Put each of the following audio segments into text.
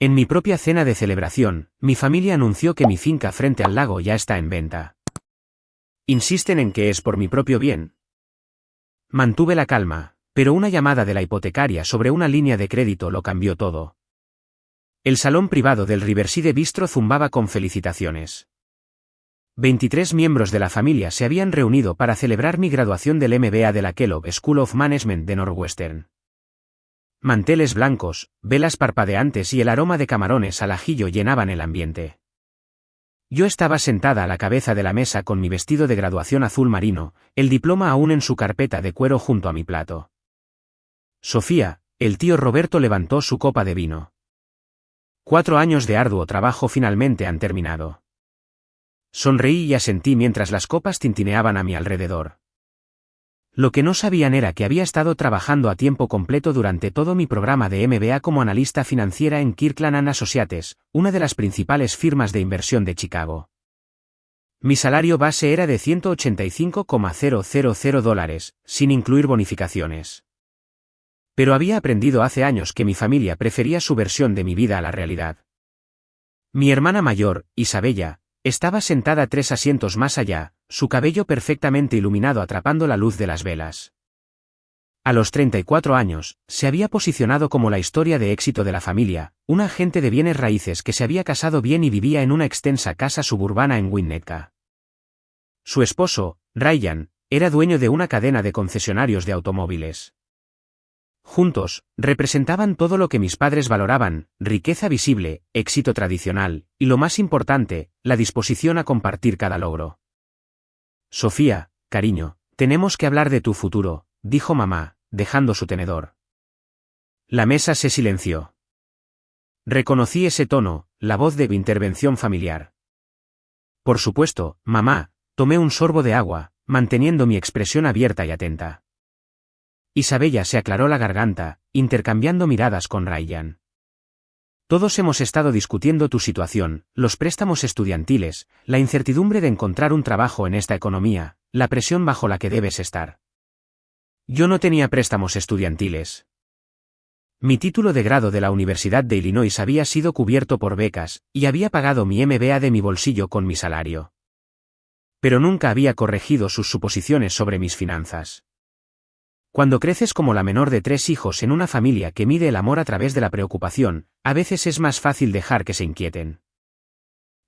En mi propia cena de celebración, mi familia anunció que mi finca frente al lago ya está en venta. ¿Insisten en que es por mi propio bien? Mantuve la calma, pero una llamada de la hipotecaria sobre una línea de crédito lo cambió todo. El salón privado del Riverside Bistro zumbaba con felicitaciones. 23 miembros de la familia se habían reunido para celebrar mi graduación del MBA de la Kellogg School of Management de Northwestern. Manteles blancos, velas parpadeantes y el aroma de camarones al ajillo llenaban el ambiente. Yo estaba sentada a la cabeza de la mesa con mi vestido de graduación azul marino, el diploma aún en su carpeta de cuero junto a mi plato. Sofía, el tío Roberto levantó su copa de vino. 4 años de arduo trabajo finalmente han terminado. Sonreí y asentí mientras las copas tintineaban a mi alrededor. Lo que no sabían era que había estado trabajando a tiempo completo durante todo mi programa de MBA como analista financiera en Kirkland & Associates, una de las principales firmas de inversión de Chicago. Mi salario base era de $185,000, sin incluir bonificaciones. Pero había aprendido hace años que mi familia prefería su versión de mi vida a la realidad. Mi hermana mayor, Isabella, estaba sentada 3 asientos más allá, su cabello perfectamente iluminado atrapando la luz de las velas. A los 34 años, se había posicionado como la historia de éxito de la familia, un agente de bienes raíces que se había casado bien y vivía en una extensa casa suburbana en Winnetka. Su esposo, Ryan, era dueño de una cadena de concesionarios de automóviles. Juntos, representaban todo lo que mis padres valoraban: riqueza visible, éxito tradicional, y lo más importante, la disposición a compartir cada logro. Sofía, cariño, tenemos que hablar de tu futuro, dijo mamá, dejando su tenedor. La mesa se silenció. Reconocí ese tono, la voz de intervención familiar. Por supuesto, mamá, tomé un sorbo de agua, manteniendo mi expresión abierta y atenta. Isabella se aclaró la garganta, intercambiando miradas con Ryan. Todos hemos estado discutiendo tu situación, los préstamos estudiantiles, la incertidumbre de encontrar un trabajo en esta economía, la presión bajo la que debes estar. Yo no tenía préstamos estudiantiles. Mi título de grado de la Universidad de Illinois había sido cubierto por becas, y había pagado mi MBA de mi bolsillo con mi salario. Pero nunca había corregido sus suposiciones sobre mis finanzas. Cuando creces como la menor de 3 hijos en una familia que mide el amor a través de la preocupación, a veces es más fácil dejar que se inquieten.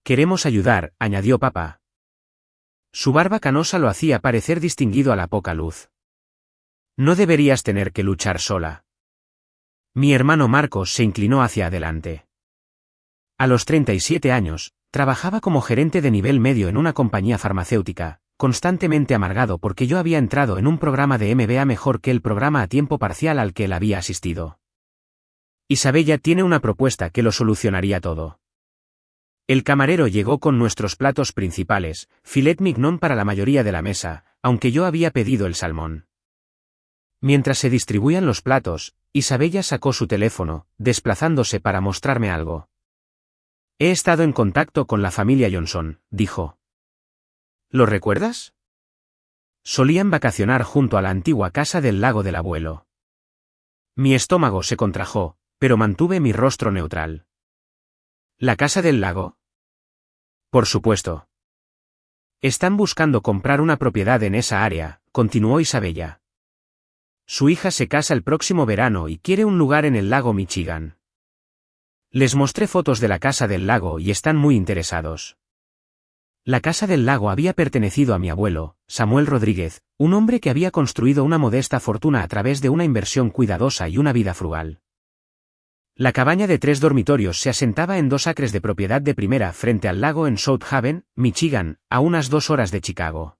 Queremos ayudar, añadió papá. Su barba canosa lo hacía parecer distinguido a la poca luz. No deberías tener que luchar sola. Mi hermano Marcos se inclinó hacia adelante. A los 37 años, trabajaba como gerente de nivel medio en una compañía farmacéutica, constantemente amargado porque yo había entrado en un programa de MBA mejor que el programa a tiempo parcial al que él había asistido. Isabella tiene una propuesta que lo solucionaría todo. El camarero llegó con nuestros platos principales, filet mignon para la mayoría de la mesa, aunque yo había pedido el salmón. Mientras se distribuían los platos, Isabella sacó su teléfono, desplazándose para mostrarme algo. He estado en contacto con la familia Johnson, dijo. ¿Lo recuerdas? Solían vacacionar junto a la antigua casa del lago del abuelo. Mi estómago se contrajo, pero mantuve mi rostro neutral. ¿La casa del lago? Por supuesto. Están buscando comprar una propiedad en esa área, continuó Isabella. Su hija se casa el próximo verano y quiere un lugar en el lago Michigan. Les mostré fotos de la casa del lago y están muy interesados. La casa del lago había pertenecido a mi abuelo, Samuel Rodríguez, un hombre que había construido una modesta fortuna a través de una inversión cuidadosa y una vida frugal. La cabaña de 3 dormitorios se asentaba en 2 acres de propiedad de primera frente al lago en South Haven, Michigan, a unas 2 horas de Chicago.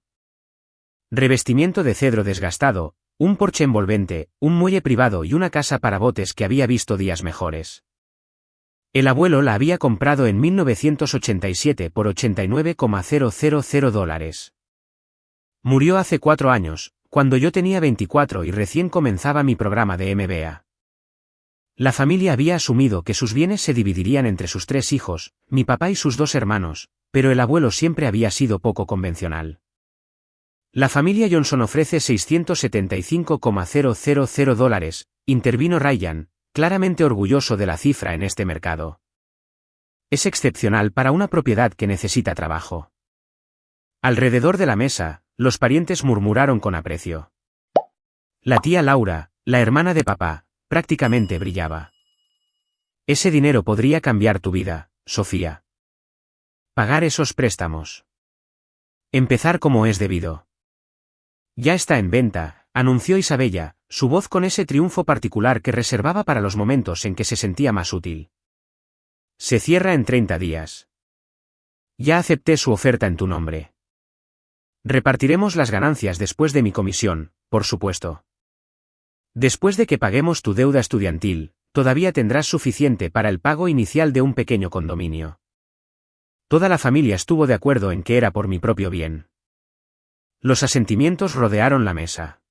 Revestimiento de cedro desgastado, un porche envolvente, un muelle privado y una casa para botes que había visto días mejores. El abuelo la había comprado en 1987 por $89,000. Murió hace 4 años, cuando yo tenía 24 y recién comenzaba mi programa de MBA. La familia había asumido que sus bienes se dividirían entre sus 3 hijos, mi papá y sus 2 hermanos, pero el abuelo siempre había sido poco convencional. La familia Johnson ofrece $675,000, intervino Ryan, claramente orgulloso de la cifra en este mercado. Es excepcional para una propiedad que necesita trabajo. Alrededor de la mesa, los parientes murmuraron con aprecio. La tía Laura, la hermana de papá, prácticamente brillaba. Ese dinero podría cambiar tu vida, Sofía. Pagar esos préstamos. Empezar como es debido. Ya está en venta, anunció Isabella, su voz con ese triunfo particular que reservaba para los momentos en que se sentía más útil. Se cierra en 30 días. Ya acepté su oferta en tu nombre. Repartiremos las ganancias después de mi comisión, por supuesto. Después de que paguemos tu deuda estudiantil, todavía tendrás suficiente para el pago inicial de un pequeño condominio. Toda la familia estuvo de acuerdo en que era por mi propio bien. Los asentimientos rodearon la mesa.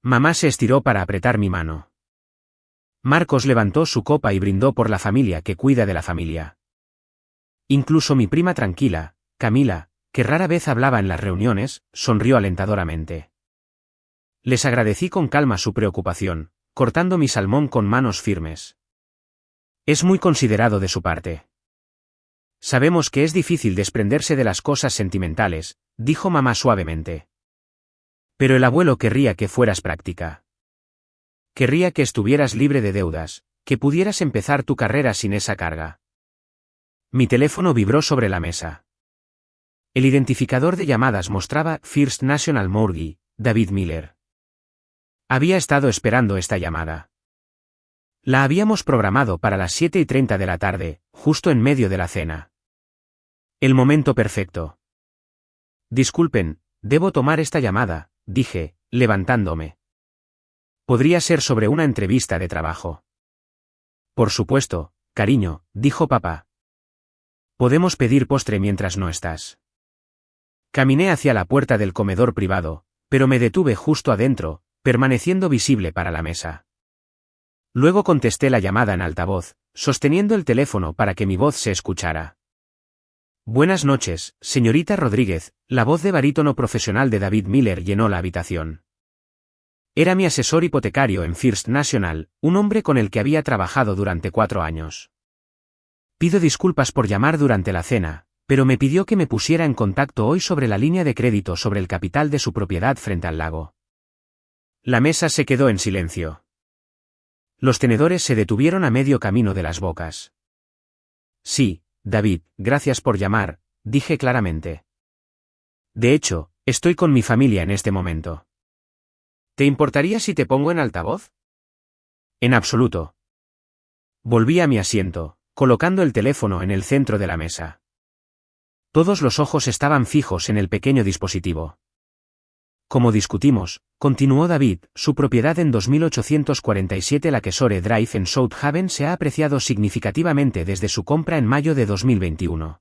Mamá se estiró para apretar mi mano. Marcos levantó su copa y brindó por la familia que cuida de la familia. Incluso mi prima tranquila, Camila, que rara vez hablaba en las reuniones, sonrió alentadoramente. Les agradecí con calma su preocupación, cortando mi salmón con manos firmes. Es muy considerado de su parte. Sabemos que es difícil desprenderse de las cosas sentimentales, dijo mamá suavemente. Pero el abuelo querría que fueras práctica. Querría que estuvieras libre de deudas, que pudieras empezar tu carrera sin esa carga. Mi teléfono vibró sobre la mesa. El identificador de llamadas mostraba First National Mortgage, David Miller. Había estado esperando esta llamada. La habíamos programado para las 7:30 de la tarde, justo en medio de la cena. El momento perfecto. Disculpen, debo tomar esta llamada, dije, levantándome. Podría ser sobre una entrevista de trabajo. Por supuesto, cariño, dijo papá. Podemos pedir postre mientras no estás. Caminé hacia la puerta del comedor privado, pero me detuve justo adentro, permaneciendo visible para la mesa. Luego contesté la llamada en altavoz, sosteniendo el teléfono para que mi voz se escuchara. Buenas noches, señorita Rodríguez, la voz de barítono profesional de David Miller llenó la habitación. Era mi asesor hipotecario en First National, un hombre con el que había trabajado durante 4 años. Pido disculpas por llamar durante la cena, pero me pidió que me pusiera en contacto hoy sobre la línea de crédito sobre el capital de su propiedad frente al lago. La mesa se quedó en silencio. Los tenedores se detuvieron a medio camino de las bocas. Sí, David, gracias por llamar, dije claramente. De hecho, estoy con mi familia en este momento. ¿Te importaría si te pongo en altavoz? En absoluto. Volví a mi asiento, colocando el teléfono en el centro de la mesa. Todos los ojos estaban fijos en el pequeño dispositivo. Como discutimos, continuó David, su propiedad en 2847 Lakeshore Drive en South Haven se ha apreciado significativamente desde su compra en mayo de 2021.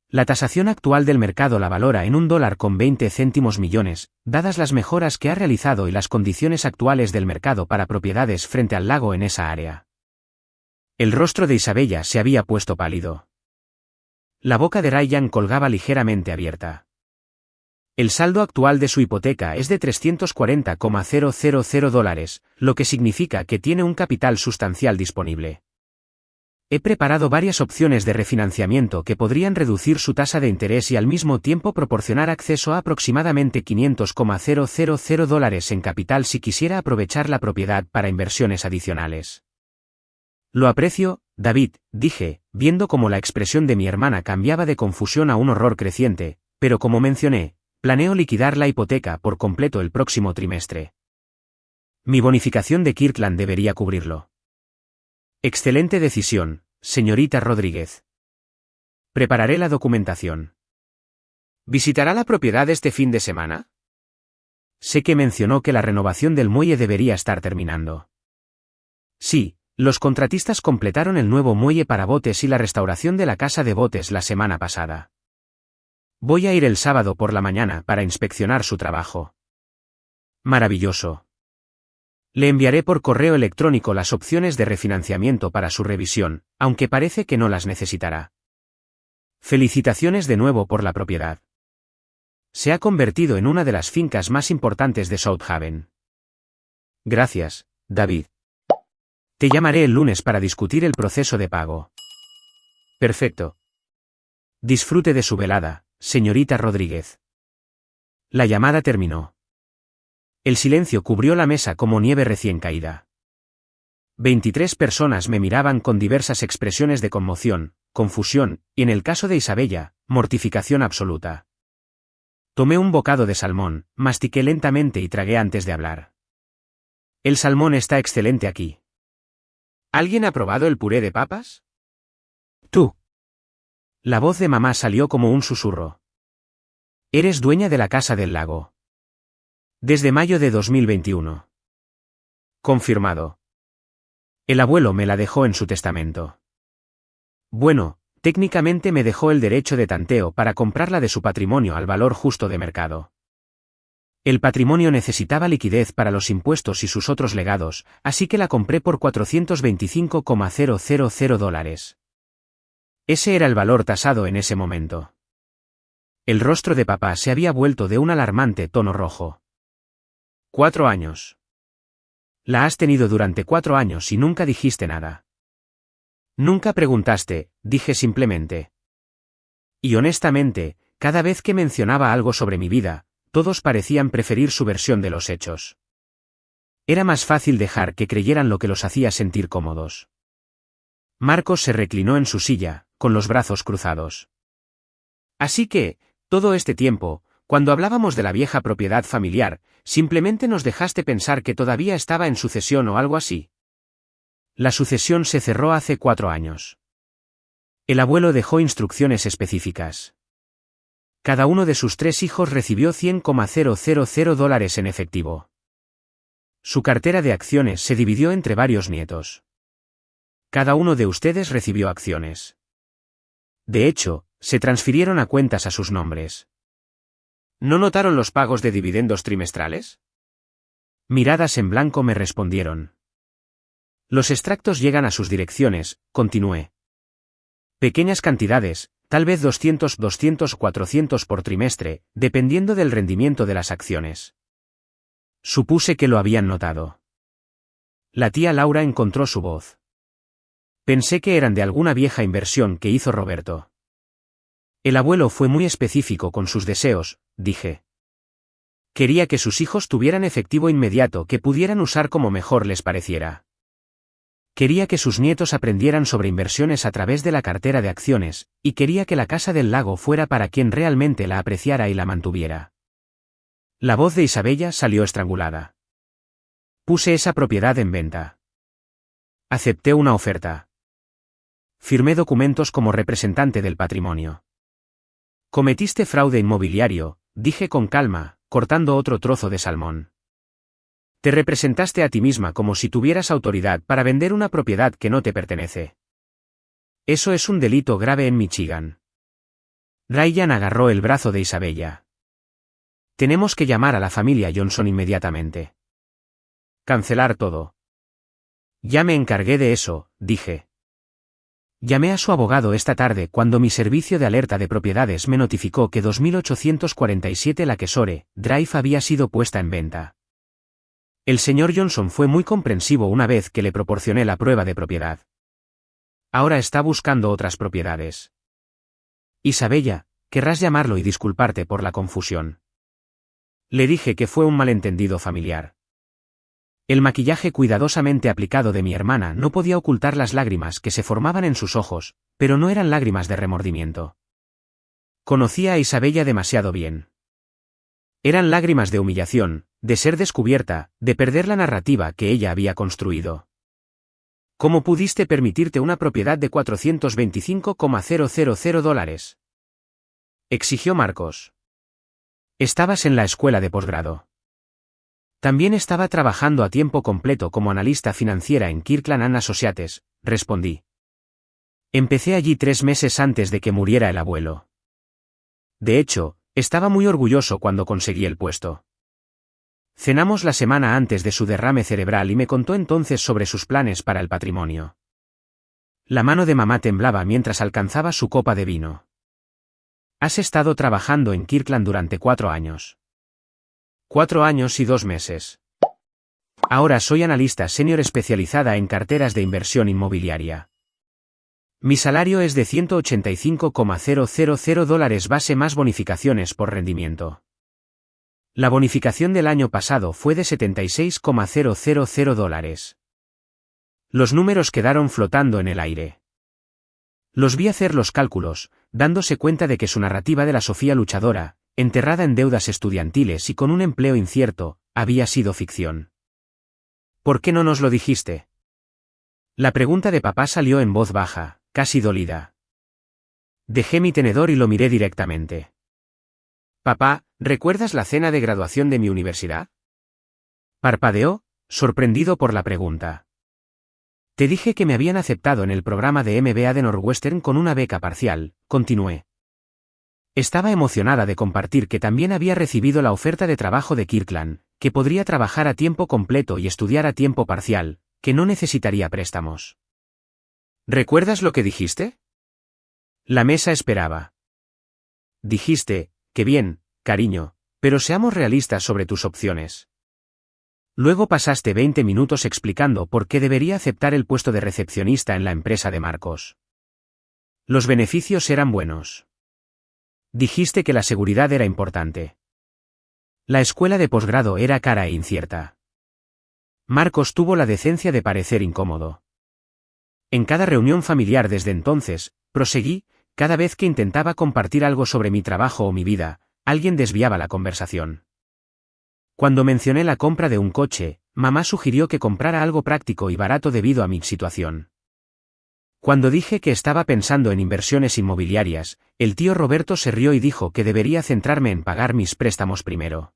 La tasación actual del mercado la valora en $1,20 millones, dadas las mejoras que ha realizado y las condiciones actuales del mercado para propiedades frente al lago en esa área. El rostro de Isabella se había puesto pálido. La boca de Ryan colgaba ligeramente abierta. El saldo actual de su hipoteca es de $340,000, lo que significa que tiene un capital sustancial disponible. He preparado varias opciones de refinanciamiento que podrían reducir su tasa de interés y al mismo tiempo proporcionar acceso a aproximadamente $500,000 en capital si quisiera aprovechar la propiedad para inversiones adicionales. Lo aprecio, David, dije, viendo cómo la expresión de mi hermana cambiaba de confusión a un horror creciente, pero como mencioné, planeo liquidar la hipoteca por completo el próximo trimestre. Mi bonificación de Kirkland debería cubrirlo. Excelente decisión, señorita Rodríguez. Prepararé la documentación. ¿Visitará la propiedad este fin de semana? Sé que mencionó que la renovación del muelle debería estar terminando. Sí, los contratistas completaron el nuevo muelle para botes y la restauración de la casa de botes la semana pasada. Voy a ir el sábado por la mañana para inspeccionar su trabajo. Maravilloso. Le enviaré por correo electrónico las opciones de refinanciamiento para su revisión, aunque parece que no las necesitará. Felicitaciones de nuevo por la propiedad. Se ha convertido en una de las fincas más importantes de South Haven. Gracias, David. Te llamaré el lunes para discutir el proceso de pago. Perfecto. Disfrute de su velada, señorita Rodríguez. La llamada terminó. El silencio cubrió la mesa como nieve recién caída. 23 personas me miraban con diversas expresiones de conmoción, confusión, y en el caso de Isabella, mortificación absoluta. Tomé un bocado de salmón, mastiqué lentamente y tragué antes de hablar. El salmón está excelente aquí. ¿Alguien ha probado el puré de papas? Tú. La voz de mamá salió como un susurro. Eres dueña de la Casa del Lago. Desde mayo de 2021. Confirmado. El abuelo me la dejó en su testamento. Bueno, técnicamente me dejó el derecho de tanteo para comprarla de su patrimonio al valor justo de mercado. El patrimonio necesitaba liquidez para los impuestos y sus otros legados, así que la compré por $425,000. Ese era el valor tasado en ese momento. El rostro de papá se había vuelto de un alarmante tono rojo. 4 años. La has tenido durante 4 años y nunca dijiste nada. Nunca preguntaste, dije simplemente. Y honestamente, cada vez que mencionaba algo sobre mi vida, todos parecían preferir su versión de los hechos. Era más fácil dejar que creyeran lo que los hacía sentir cómodos. Marcos se reclinó en su silla, con los brazos cruzados. Así que, todo este tiempo, cuando hablábamos de la vieja propiedad familiar, simplemente nos dejaste pensar que todavía estaba en sucesión o algo así. La sucesión se cerró hace 4 años. El abuelo dejó instrucciones específicas. Cada uno de sus 3 hijos recibió $100,000 en efectivo. Su cartera de acciones se dividió entre varios nietos. Cada uno de ustedes recibió acciones. De hecho, se transfirieron a cuentas a sus nombres. ¿No notaron los pagos de dividendos trimestrales? Miradas en blanco me respondieron. Los extractos llegan a sus direcciones, continué. Pequeñas cantidades, tal vez 200, 400 por trimestre, dependiendo del rendimiento de las acciones. Supuse que lo habían notado. La tía Laura encontró su voz. Pensé que eran de alguna vieja inversión que hizo Roberto. El abuelo fue muy específico con sus deseos, dije. Quería que sus hijos tuvieran efectivo inmediato que pudieran usar como mejor les pareciera. Quería que sus nietos aprendieran sobre inversiones a través de la cartera de acciones, y quería que la Casa del Lago fuera para quien realmente la apreciara y la mantuviera. La voz de Isabella salió estrangulada. Puse esa propiedad en venta. Acepté una oferta. Firmé documentos como representante del patrimonio. Cometiste fraude inmobiliario, dije con calma, cortando otro trozo de salmón. Te representaste a ti misma como si tuvieras autoridad para vender una propiedad que no te pertenece. Eso es un delito grave en Michigan. Ryan agarró el brazo de Isabella. Tenemos que llamar a la familia Johnson inmediatamente. Cancelar todo. Ya me encargué de eso, dije. Llamé a su abogado esta tarde cuando mi servicio de alerta de propiedades me notificó que 2847 Lakeshore Drive había sido puesta en venta. El señor Johnson fue muy comprensivo una vez que le proporcioné la prueba de propiedad. Ahora está buscando otras propiedades. Isabella, querrás llamarlo y disculparte por la confusión. Le dije que fue un malentendido familiar. El maquillaje cuidadosamente aplicado de mi hermana no podía ocultar las lágrimas que se formaban en sus ojos, pero no eran lágrimas de remordimiento. Conocía a Isabella demasiado bien. Eran lágrimas de humillación, de ser descubierta, de perder la narrativa que ella había construido. ¿Cómo pudiste permitirte una propiedad de $425,000? Exigió Marcos. Estabas en la escuela de posgrado. También estaba trabajando a tiempo completo como analista financiera en Kirkland & Associates, respondí. Empecé allí 3 meses antes de que muriera el abuelo. De hecho, estaba muy orgulloso cuando conseguí el puesto. Cenamos la semana antes de su derrame cerebral y me contó entonces sobre sus planes para el patrimonio. La mano de mamá temblaba mientras alcanzaba su copa de vino. Has estado trabajando en Kirkland durante 4 años. 4 años y 2 meses. Ahora soy analista senior especializada en carteras de inversión inmobiliaria. Mi salario es de $185,000 base más bonificaciones por rendimiento. La bonificación del año pasado fue de $76,000. Los números quedaron flotando en el aire. Los vi hacer los cálculos, dándose cuenta de que su narrativa de la Sofía luchadora, enterrada en deudas estudiantiles y con un empleo incierto, había sido ficción. ¿Por qué no nos lo dijiste? La pregunta de papá salió en voz baja, casi dolida. Dejé mi tenedor y lo miré directamente. Papá, ¿recuerdas la cena de graduación de mi universidad? Parpadeó, sorprendido por la pregunta. Te dije que me habían aceptado en el programa de MBA de Northwestern con una beca parcial, continué. Estaba emocionada de compartir que también había recibido la oferta de trabajo de Kirkland, que podría trabajar a tiempo completo y estudiar a tiempo parcial, que no necesitaría préstamos. ¿Recuerdas lo que dijiste? La mesa esperaba. Dijiste, que bien, cariño, pero seamos realistas sobre tus opciones. Luego pasaste 20 minutos explicando por qué debería aceptar el puesto de recepcionista en la empresa de Marcos. Los beneficios eran buenos. Dijiste que la seguridad era importante. La escuela de posgrado era cara e incierta. Marcos tuvo la decencia de parecer incómodo. En cada reunión familiar desde entonces, proseguí, cada vez que intentaba compartir algo sobre mi trabajo o mi vida, alguien desviaba la conversación. Cuando mencioné la compra de un coche, mamá sugirió que comprara algo práctico y barato debido a mi situación. Cuando dije que estaba pensando en inversiones inmobiliarias, el tío Roberto se rió y dijo que debería centrarme en pagar mis préstamos primero.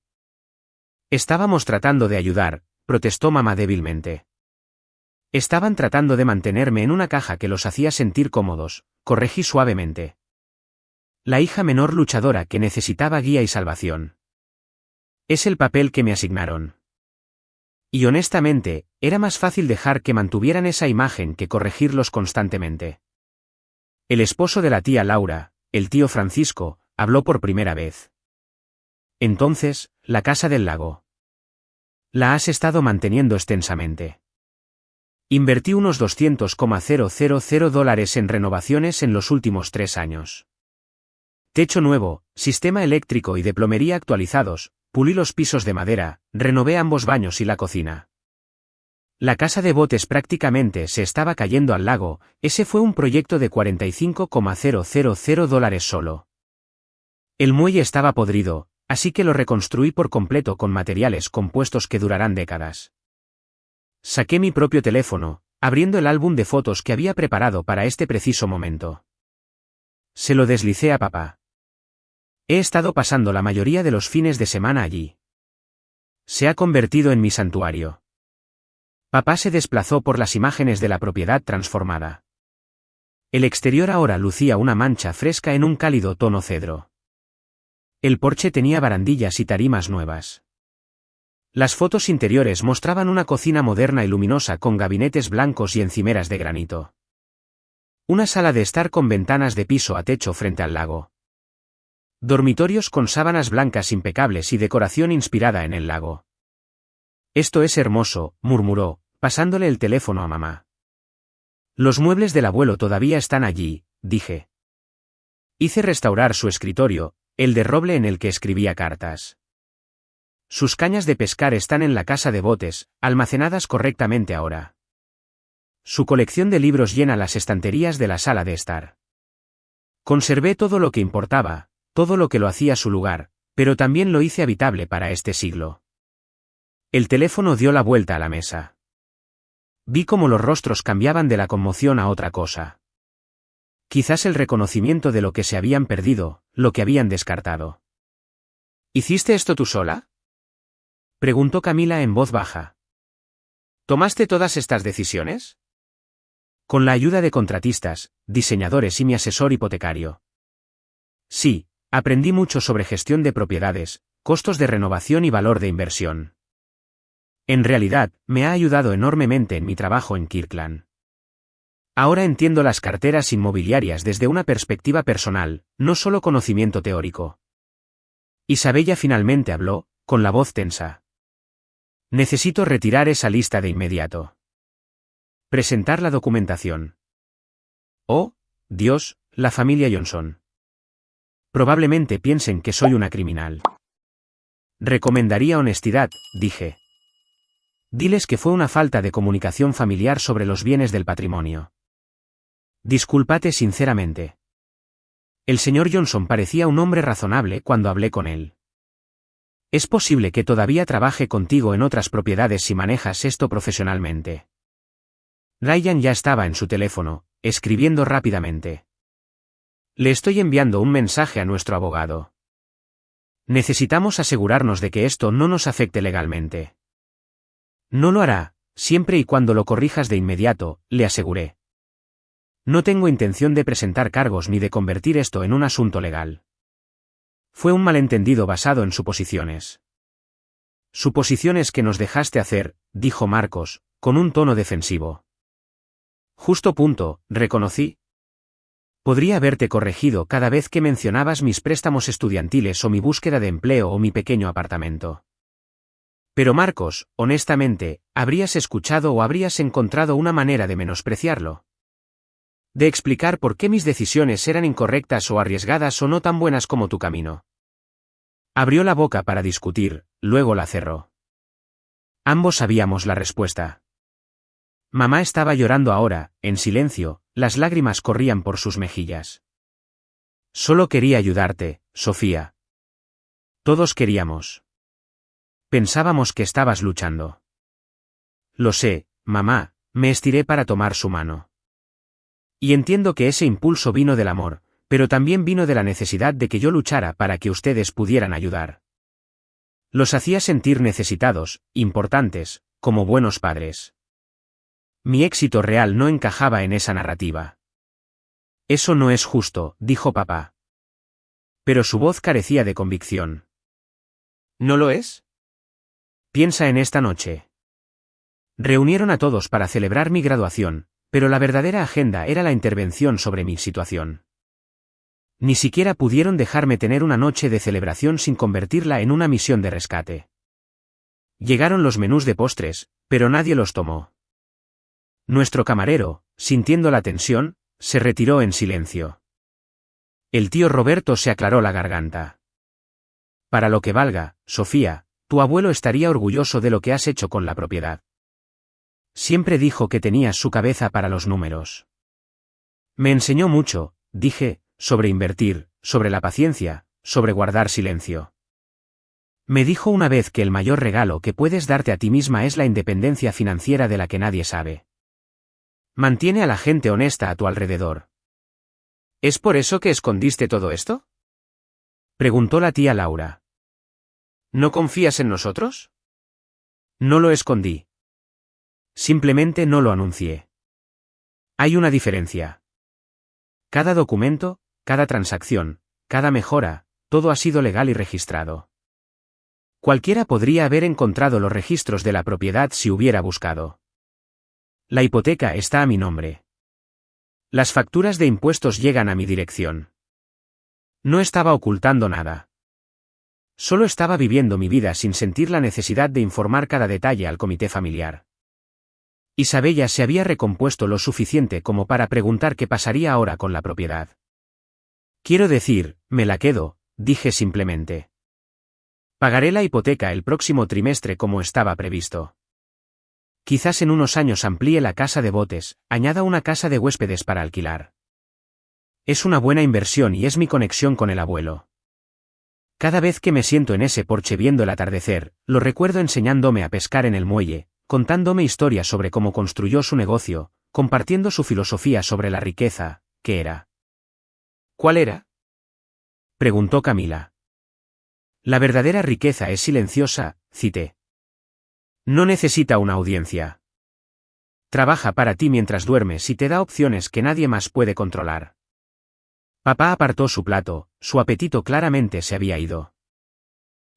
Estábamos tratando de ayudar, protestó mamá débilmente. Estaban tratando de mantenerme en una caja que los hacía sentir cómodos, corregí suavemente. La hija menor luchadora que necesitaba guía y salvación. Es el papel que me asignaron. Y honestamente, era más fácil dejar que mantuvieran esa imagen que corregirlos constantemente. El esposo de la tía Laura, el tío Francisco, habló por primera vez. Entonces, la casa del lago. La has estado manteniendo extensamente. Invertí unos $200,000 en renovaciones en los últimos 3 años. Techo nuevo, sistema eléctrico y de plomería actualizados, pulí los pisos de madera, renové ambos baños y la cocina. La casa de botes prácticamente se estaba cayendo al lago, ese fue un proyecto de $45,000 solo. El muelle estaba podrido, así que lo reconstruí por completo con materiales compuestos que durarán décadas. Saqué mi propio teléfono, abriendo el álbum de fotos que había preparado para este preciso momento. Se lo deslicé a papá. He estado pasando la mayoría de los fines de semana allí. Se ha convertido en mi santuario. Papá se desplazó por las imágenes de la propiedad transformada. El exterior ahora lucía una mancha fresca en un cálido tono cedro. El porche tenía barandillas y tarimas nuevas. Las fotos interiores mostraban una cocina moderna y luminosa con gabinetes blancos y encimeras de granito. Una sala de estar con ventanas de piso a techo frente al lago. Dormitorios con sábanas blancas impecables y decoración inspirada en el lago. Esto es hermoso, murmuró, pasándole el teléfono a mamá. Los muebles del abuelo todavía están allí, dije. Hice restaurar su escritorio, el de roble en el que escribía cartas. Sus cañas de pescar están en la casa de botes, almacenadas correctamente ahora. Su colección de libros llena las estanterías de la sala de estar. Conservé todo lo que importaba, todo lo que lo hacía su lugar, pero también lo hice habitable para este siglo. El teléfono dio la vuelta a la mesa. Vi cómo los rostros cambiaban de la conmoción a otra cosa. Quizás el reconocimiento de lo que se habían perdido, lo que habían descartado. ¿Hiciste esto tú sola?, preguntó Camila en voz baja. ¿Tomaste todas estas decisiones? Con la ayuda de contratistas, diseñadores y mi asesor hipotecario. Sí, aprendí mucho sobre gestión de propiedades, costos de renovación y valor de inversión. En realidad, me ha ayudado enormemente en mi trabajo en Kirkland. Ahora entiendo las carteras inmobiliarias desde una perspectiva personal, no solo conocimiento teórico. Isabella finalmente habló, con la voz tensa. Necesito retirar esa lista de inmediato. Presentar la documentación. Oh, Dios, la familia Johnson. Probablemente piensen que soy una criminal. Recomendaría honestidad, dije. Diles que fue una falta de comunicación familiar sobre los bienes del patrimonio. Discúlpate sinceramente. El señor Johnson parecía un hombre razonable cuando hablé con él. Es posible que todavía trabaje contigo en otras propiedades si manejas esto profesionalmente. Ryan ya estaba en su teléfono, escribiendo rápidamente. Le estoy enviando un mensaje a nuestro abogado. Necesitamos asegurarnos de que esto no nos afecte legalmente. No lo hará, siempre y cuando lo corrijas de inmediato, le aseguré. No tengo intención de presentar cargos ni de convertir esto en un asunto legal. Fue un malentendido basado en suposiciones. Suposiciones que nos dejaste hacer, dijo Marcos, con un tono defensivo. Justo punto, reconocí. Podría haberte corregido cada vez que mencionabas mis préstamos estudiantiles o mi búsqueda de empleo o mi pequeño apartamento. Pero Marcos, honestamente, ¿habrías escuchado o habrías encontrado una manera de menospreciarlo? De explicar por qué mis decisiones eran incorrectas o arriesgadas o no tan buenas como tu camino. Abrió la boca para discutir, luego la cerró. Ambos sabíamos la respuesta. Mamá estaba llorando ahora, en silencio, las lágrimas corrían por sus mejillas. Solo quería ayudarte, Sofía. Todos queríamos. Pensábamos que estabas luchando. Lo sé, mamá, me estiré para tomar su mano. Y entiendo que ese impulso vino del amor, pero también vino de la necesidad de que yo luchara para que ustedes pudieran ayudar. Los hacía sentir necesitados, importantes, como buenos padres. Mi éxito real no encajaba en esa narrativa. Eso no es justo, dijo papá. Pero su voz carecía de convicción. ¿No lo es? Piensa en esta noche. Reunieron a todos para celebrar mi graduación, pero la verdadera agenda era la intervención sobre mi situación. Ni siquiera pudieron dejarme tener una noche de celebración sin convertirla en una misión de rescate. Llegaron los menús de postres, pero nadie los tomó. Nuestro camarero, sintiendo la tensión, se retiró en silencio. El tío Roberto se aclaró la garganta. Para lo que valga, Sofía, tu abuelo estaría orgulloso de lo que has hecho con la propiedad. Siempre dijo que tenías su cabeza para los números. Me enseñó mucho, dije, sobre invertir, sobre la paciencia, sobre guardar silencio. Me dijo una vez que el mayor regalo que puedes darte a ti misma es la independencia financiera de la que nadie sabe. Mantiene a la gente honesta a tu alrededor. ¿Es por eso que escondiste todo esto? Preguntó la tía Laura. ¿No confías en nosotros? No lo escondí. Simplemente no lo anuncié. Hay una diferencia. Cada documento, cada transacción, cada mejora, todo ha sido legal y registrado. Cualquiera podría haber encontrado los registros de la propiedad si hubiera buscado. La hipoteca está a mi nombre. Las facturas de impuestos llegan a mi dirección. No estaba ocultando nada. Solo estaba viviendo mi vida sin sentir la necesidad de informar cada detalle al comité familiar. Isabella se había recompuesto lo suficiente como para preguntar qué pasaría ahora con la propiedad. Quiero decir, me la quedo, dije simplemente. Pagaré la hipoteca el próximo trimestre como estaba previsto. Quizás en unos años amplíe la casa de botes, añada una casa de huéspedes para alquilar. Es una buena inversión y es mi conexión con el abuelo. Cada vez que me siento en ese porche viendo el atardecer, lo recuerdo enseñándome a pescar en el muelle, contándome historias sobre cómo construyó su negocio, compartiendo su filosofía sobre la riqueza, ¿qué era? ¿Cuál era? Preguntó Camila. La verdadera riqueza es silenciosa, cité. No necesita una audiencia. Trabaja para ti mientras duermes y te da opciones que nadie más puede controlar. Papá apartó su plato, su apetito claramente se había ido.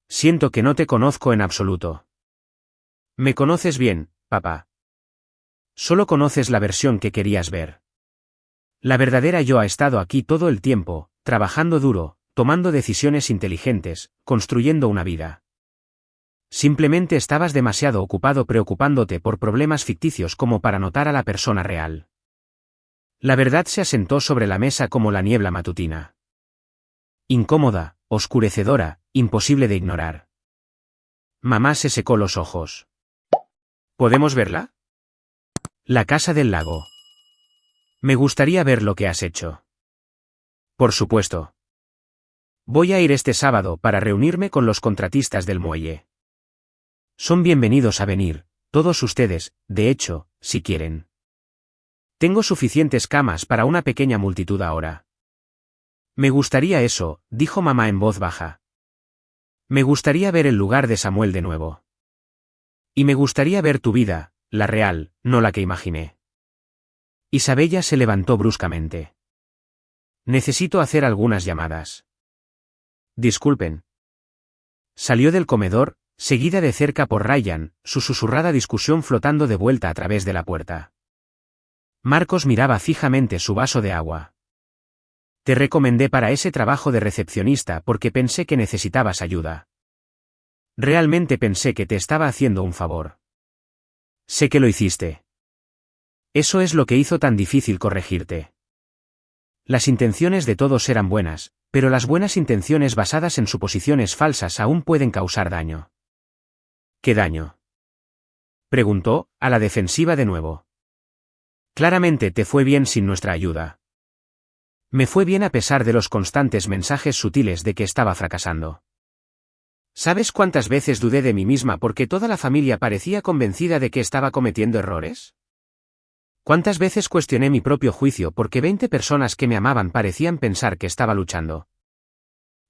Siento que no te conozco en absoluto. Me conoces bien, papá. Solo conoces la versión que querías ver. La verdadera yo ha estado aquí todo el tiempo, trabajando duro, tomando decisiones inteligentes, construyendo una vida. Simplemente estabas demasiado ocupado preocupándote por problemas ficticios como para notar a la persona real. La verdad se asentó sobre la mesa como la niebla matutina. Incómoda, oscurecedora, imposible de ignorar. Mamá se secó los ojos. ¿Podemos verla? La casa del lago. Me gustaría ver lo que has hecho. Por supuesto. Voy a ir este sábado para reunirme con los contratistas del muelle. Son bienvenidos a venir, todos ustedes, de hecho, si quieren. Tengo suficientes camas para una pequeña multitud ahora. Me gustaría eso, dijo mamá en voz baja. Me gustaría ver el lugar de Samuel de nuevo. Y me gustaría ver tu vida, la real, no la que imaginé. Isabella se levantó bruscamente. Necesito hacer algunas llamadas. Disculpen. Salió del comedor, seguida de cerca por Ryan, su susurrada discusión flotando de vuelta a través de la puerta. Marcos miraba fijamente su vaso de agua. Te recomendé para ese trabajo de recepcionista porque pensé que necesitabas ayuda. Realmente pensé que te estaba haciendo un favor. Sé que lo hiciste. Eso es lo que hizo tan difícil corregirte. Las intenciones de todos eran buenas, pero las buenas intenciones basadas en suposiciones falsas aún pueden causar daño. ¿Qué daño? Preguntó, a la defensiva de nuevo. Claramente te fue bien sin nuestra ayuda. Me fue bien a pesar de los constantes mensajes sutiles de que estaba fracasando. ¿Sabes cuántas veces dudé de mí misma porque toda la familia parecía convencida de que estaba cometiendo errores? ¿Cuántas veces cuestioné mi propio juicio porque 20 personas que me amaban parecían pensar que estaba luchando?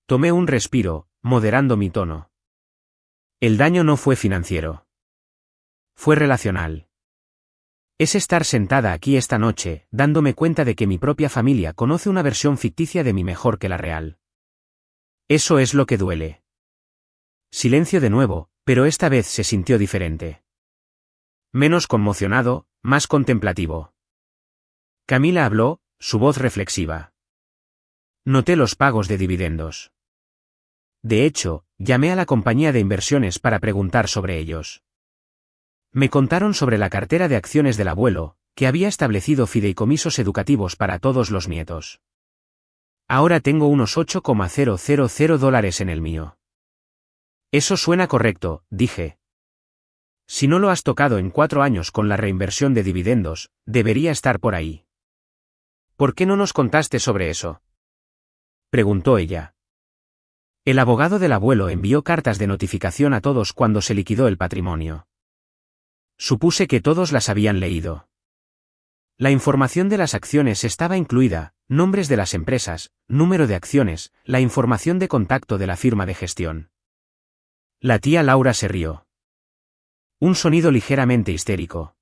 Tomé un respiro, moderando mi tono. El daño no fue financiero. Fue relacional. Es estar sentada aquí esta noche, dándome cuenta de que mi propia familia conoce una versión ficticia de mí mejor que la real. Eso es lo que duele. Silencio de nuevo, pero esta vez se sintió diferente. Menos conmocionado, más contemplativo. Camila habló, su voz reflexiva. Noté los pagos de dividendos. De hecho, llamé a la compañía de inversiones para preguntar sobre ellos. Me contaron sobre la cartera de acciones del abuelo, que había establecido fideicomisos educativos para todos los nietos. Ahora tengo unos $8,000 en el mío. Eso suena correcto, dije. Si no lo has tocado en 4 años con la reinversión de dividendos, debería estar por ahí. ¿Por qué no nos contaste sobre eso? Preguntó ella. El abogado del abuelo envió cartas de notificación a todos cuando se liquidó el patrimonio. Supuse que todos las habían leído. La información de las acciones estaba incluida, nombres de las empresas, número de acciones, la información de contacto de la firma de gestión. La tía Laura se rió. Un sonido ligeramente histérico.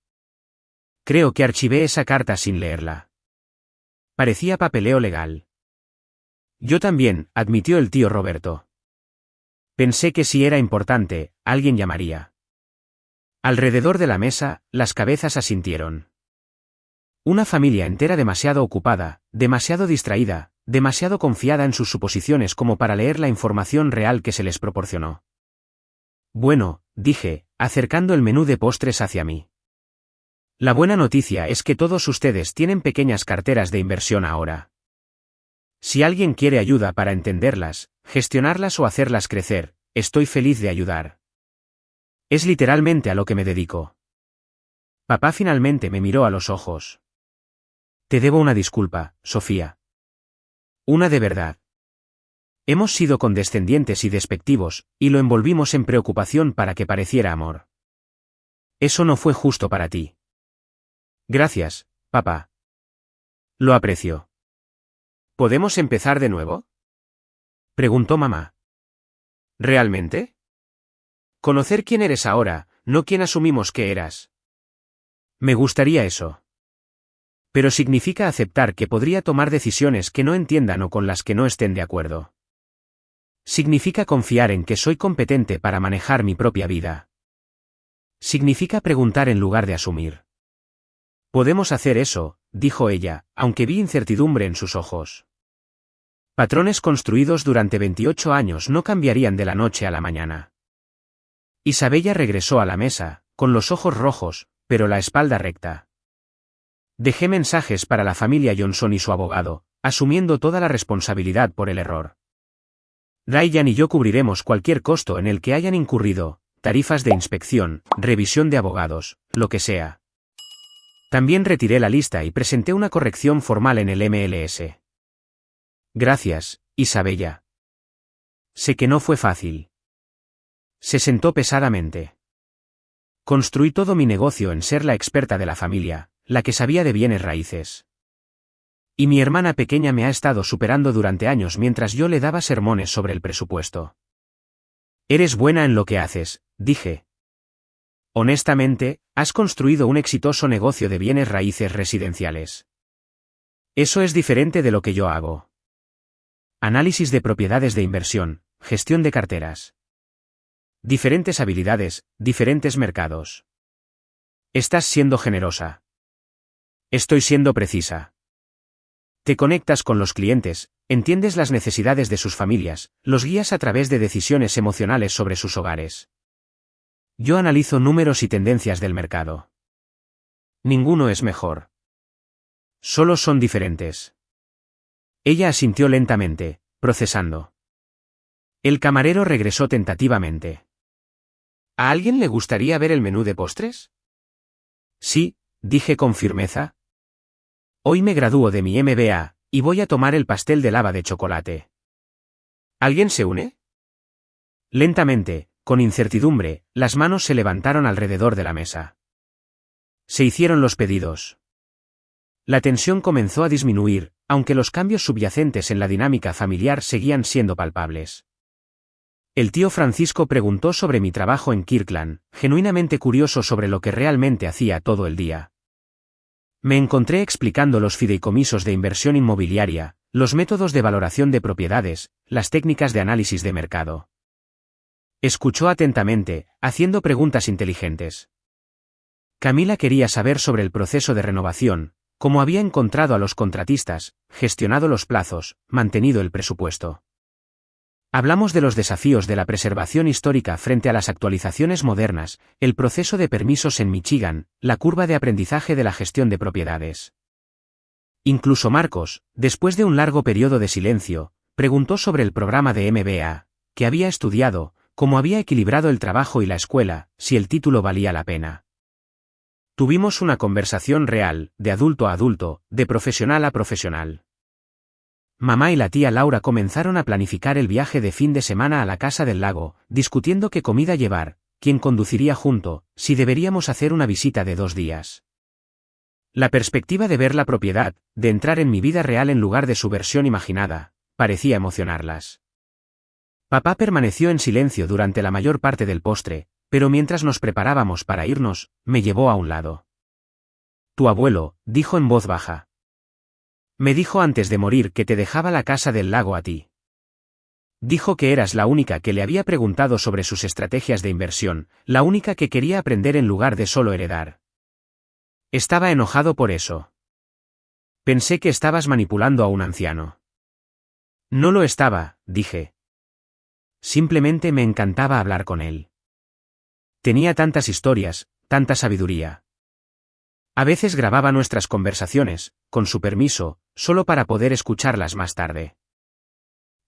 Creo que archivé esa carta sin leerla. Parecía papeleo legal. Yo también, admitió el tío Roberto. Pensé que si era importante, alguien llamaría. Alrededor de la mesa, las cabezas asintieron. Una familia entera demasiado ocupada, demasiado distraída, demasiado confiada en sus suposiciones como para leer la información real que se les proporcionó. Bueno, dije, acercando el menú de postres hacia mí. La buena noticia es que todos ustedes tienen pequeñas carteras de inversión ahora. Si alguien quiere ayuda para entenderlas, gestionarlas o hacerlas crecer, estoy feliz de ayudar. Es literalmente a lo que me dedico. Papá finalmente me miró a los ojos. Te debo una disculpa, Sofía. Una de verdad. Hemos sido condescendientes y despectivos, y lo envolvimos en preocupación para que pareciera amor. Eso no fue justo para ti. Gracias, papá. Lo aprecio. ¿Podemos empezar de nuevo? Preguntó mamá. ¿Realmente? Conocer quién eres ahora, no quién asumimos que eras. Me gustaría eso. Pero significa aceptar que podría tomar decisiones que no entiendan o con las que no estén de acuerdo. Significa confiar en que soy competente para manejar mi propia vida. Significa preguntar en lugar de asumir. Podemos hacer eso, dijo ella, aunque vi incertidumbre en sus ojos. Patrones construidos durante 28 años no cambiarían de la noche a la mañana. Isabella regresó a la mesa, con los ojos rojos, pero la espalda recta. Dejé mensajes para la familia Johnson y su abogado, asumiendo toda la responsabilidad por el error. Ryan y yo cubriremos cualquier costo en el que hayan incurrido, tarifas de inspección, revisión de abogados, lo que sea. También retiré la lista y presenté una corrección formal en el MLS. Gracias, Isabella. Sé que no fue fácil. Se sentó pesadamente. Construí todo mi negocio en ser la experta de la familia, la que sabía de bienes raíces. Y mi hermana pequeña me ha estado superando durante años mientras yo le daba sermones sobre el presupuesto. Eres buena en lo que haces, dije. Honestamente, has construido un exitoso negocio de bienes raíces residenciales. Eso es diferente de lo que yo hago. Análisis de propiedades de inversión, gestión de carteras. Diferentes habilidades, diferentes mercados. Estás siendo generosa. Estoy siendo precisa. Te conectas con los clientes, entiendes las necesidades de sus familias, los guías a través de decisiones emocionales sobre sus hogares. Yo analizo números y tendencias del mercado. Ninguno es mejor. Solo son diferentes. Ella asintió lentamente, procesando. El camarero regresó tentativamente. ¿A alguien le gustaría ver el menú de postres? Sí, dije con firmeza. Hoy me gradúo de mi MBA, y voy a tomar el pastel de lava de chocolate. ¿Alguien se une? Lentamente, con incertidumbre, las manos se levantaron alrededor de la mesa. Se hicieron los pedidos. La tensión comenzó a disminuir, aunque los cambios subyacentes en la dinámica familiar seguían siendo palpables. El tío Francisco preguntó sobre mi trabajo en Kirkland, genuinamente curioso sobre lo que realmente hacía todo el día. Me encontré explicando los fideicomisos de inversión inmobiliaria, los métodos de valoración de propiedades, las técnicas de análisis de mercado. Escuchó atentamente, haciendo preguntas inteligentes. Camila quería saber sobre el proceso de renovación, cómo había encontrado a los contratistas, gestionado los plazos, mantenido el presupuesto. Hablamos de los desafíos de la preservación histórica frente a las actualizaciones modernas, el proceso de permisos en Michigan, la curva de aprendizaje de la gestión de propiedades. Incluso Marcos, después de un largo periodo de silencio, preguntó sobre el programa de MBA, que había estudiado, cómo había equilibrado el trabajo y la escuela, si el título valía la pena. Tuvimos una conversación real, de adulto a adulto, de profesional a profesional. Mamá y la tía Laura comenzaron a planificar el viaje de fin de semana a la casa del lago, discutiendo qué comida llevar, quién conduciría junto, si deberíamos hacer una visita de 2 días. La perspectiva de ver la propiedad, de entrar en mi vida real en lugar de su versión imaginada, parecía emocionarlas. Papá permaneció en silencio durante la mayor parte del postre, pero mientras nos preparábamos para irnos, me llevó a un lado. Tu abuelo, dijo en voz baja. Me dijo antes de morir que te dejaba la casa del lago a ti. Dijo que eras la única que le había preguntado sobre sus estrategias de inversión, la única que quería aprender en lugar de solo heredar. Estaba enojado por eso. Pensé que estabas manipulando a un anciano. No lo estaba, dije. Simplemente me encantaba hablar con él. Tenía tantas historias, tanta sabiduría. A veces grababa nuestras conversaciones, con su permiso, solo para poder escucharlas más tarde.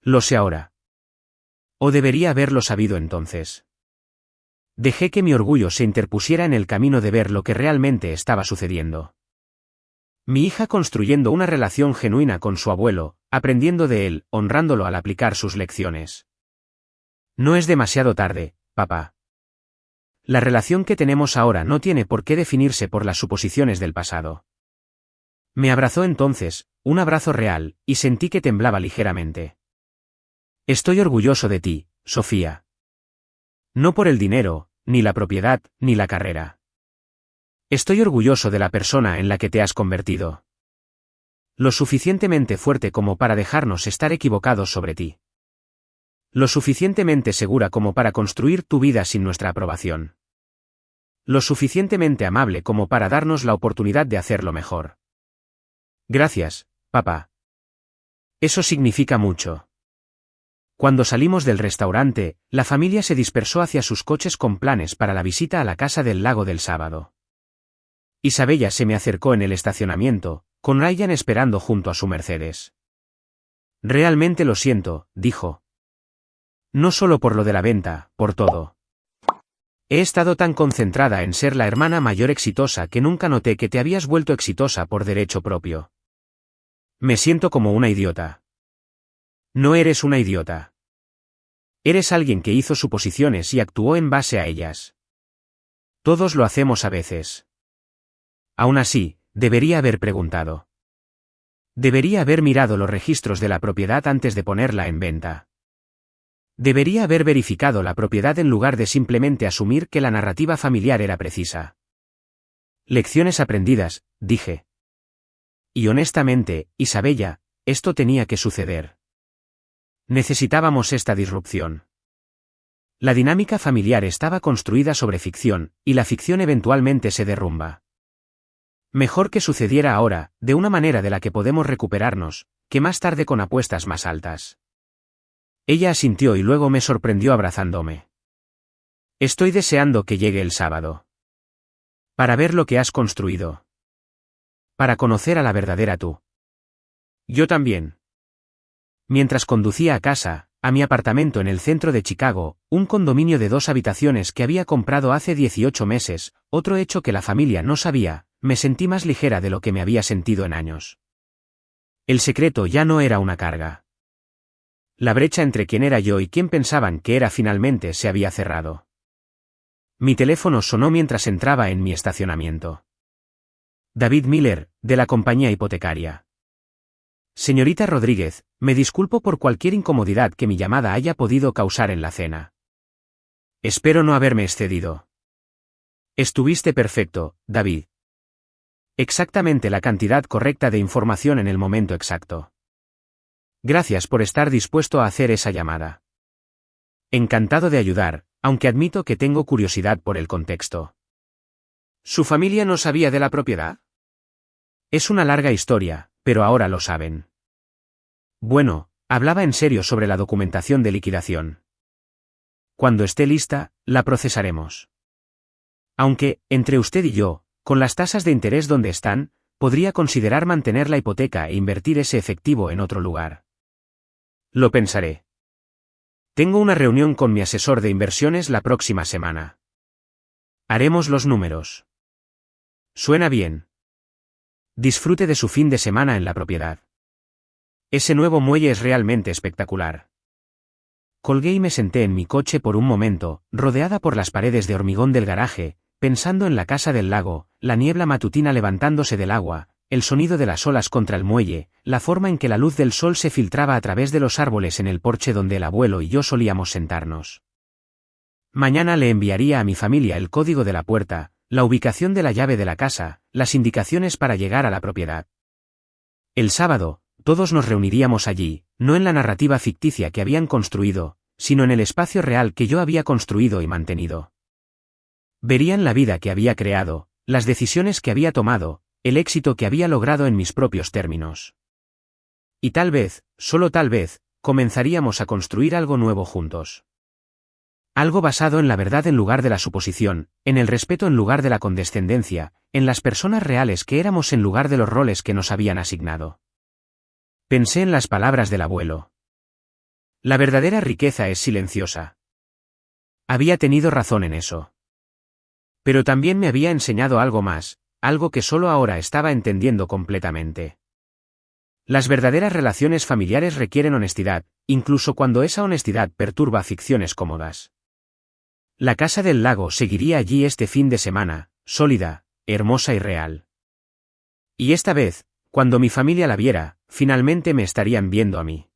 Lo sé ahora. O debería haberlo sabido entonces. Dejé que mi orgullo se interpusiera en el camino de ver lo que realmente estaba sucediendo. Mi hija construyendo una relación genuina con su abuelo, aprendiendo de él, honrándolo al aplicar sus lecciones. No es demasiado tarde, papá. La relación que tenemos ahora no tiene por qué definirse por las suposiciones del pasado. Me abrazó entonces, un abrazo real, y sentí que temblaba ligeramente. Estoy orgulloso de ti, Sofía. No por el dinero, ni la propiedad, ni la carrera. Estoy orgulloso de la persona en la que te has convertido. Lo suficientemente fuerte como para dejarnos estar equivocados sobre ti. Lo suficientemente segura como para construir tu vida sin nuestra aprobación. Lo suficientemente amable como para darnos la oportunidad de hacerlo mejor. Gracias, papá. Eso significa mucho. Cuando salimos del restaurante, la familia se dispersó hacia sus coches con planes para la visita a la casa del lago del sábado. Isabella se me acercó en el estacionamiento, con Ryan esperando junto a su Mercedes. Realmente lo siento, dijo. No solo por lo de la venta, por todo. He estado tan concentrada en ser la hermana mayor exitosa que nunca noté que te habías vuelto exitosa por derecho propio. Me siento como una idiota. No eres una idiota. Eres alguien que hizo suposiciones y actuó en base a ellas. Todos lo hacemos a veces. Aún así, debería haber preguntado. Debería haber mirado los registros de la propiedad antes de ponerla en venta. Debería haber verificado la propiedad en lugar de simplemente asumir que la narrativa familiar era precisa. Lecciones aprendidas, dije. Y honestamente, Isabella, esto tenía que suceder. Necesitábamos esta disrupción. La dinámica familiar estaba construida sobre ficción, y la ficción eventualmente se derrumba. Mejor que sucediera ahora, de una manera de la que podemos recuperarnos, que más tarde con apuestas más altas. Ella asintió y luego me sorprendió abrazándome. Estoy deseando que llegue el sábado. Para ver lo que has construido. Para conocer a la verdadera tú. Yo también. Mientras conducía a casa, a mi apartamento en el centro de Chicago, un condominio de 2 habitaciones que había comprado hace 18 meses, otro hecho que la familia no sabía, me sentí más ligera de lo que me había sentido en años. El secreto ya no era una carga. La brecha entre quién era yo y quién pensaban que era finalmente se había cerrado. Mi teléfono sonó mientras entraba en mi estacionamiento. David Miller, de la compañía hipotecaria. Señorita Rodríguez, me disculpo por cualquier incomodidad que mi llamada haya podido causar en la cena. Espero no haberme excedido. Estuviste perfecto, David. Exactamente la cantidad correcta de información en el momento exacto. Gracias por estar dispuesto a hacer esa llamada. Encantado de ayudar, aunque admito que tengo curiosidad por el contexto. ¿Su familia no sabía de la propiedad? Es una larga historia, pero ahora lo saben. Bueno, hablaba en serio sobre la documentación de liquidación. Cuando esté lista, la procesaremos. Aunque, entre usted y yo, con las tasas de interés donde están, podría considerar mantener la hipoteca e invertir ese efectivo en otro lugar. Lo pensaré. Tengo una reunión con mi asesor de inversiones la próxima semana. Haremos los números. Suena bien. Disfrute de su fin de semana en la propiedad. Ese nuevo muelle es realmente espectacular. Colgué y me senté en mi coche por un momento, rodeada por las paredes de hormigón del garaje, pensando en la casa del lago, la niebla matutina levantándose del agua, el sonido de las olas contra el muelle, la forma en que la luz del sol se filtraba a través de los árboles en el porche donde el abuelo y yo solíamos sentarnos. Mañana le enviaría a mi familia el código de la puerta, la ubicación de la llave de la casa, las indicaciones para llegar a la propiedad. El sábado, todos nos reuniríamos allí, no en la narrativa ficticia que habían construido, sino en el espacio real que yo había construido y mantenido. Verían la vida que había creado, las decisiones que había tomado, el éxito que había logrado en mis propios términos. Y tal vez, solo tal vez, comenzaríamos a construir algo nuevo juntos. Algo basado en la verdad en lugar de la suposición, en el respeto en lugar de la condescendencia, en las personas reales que éramos en lugar de los roles que nos habían asignado. Pensé en las palabras del abuelo. La verdadera riqueza es silenciosa. Había tenido razón en eso. Pero también me había enseñado algo más, algo que solo ahora estaba entendiendo completamente. Las verdaderas relaciones familiares requieren honestidad, incluso cuando esa honestidad perturba ficciones cómodas. La casa del lago seguiría allí este fin de semana, sólida, hermosa y real. Y esta vez, cuando mi familia la viera, finalmente me estarían viendo a mí.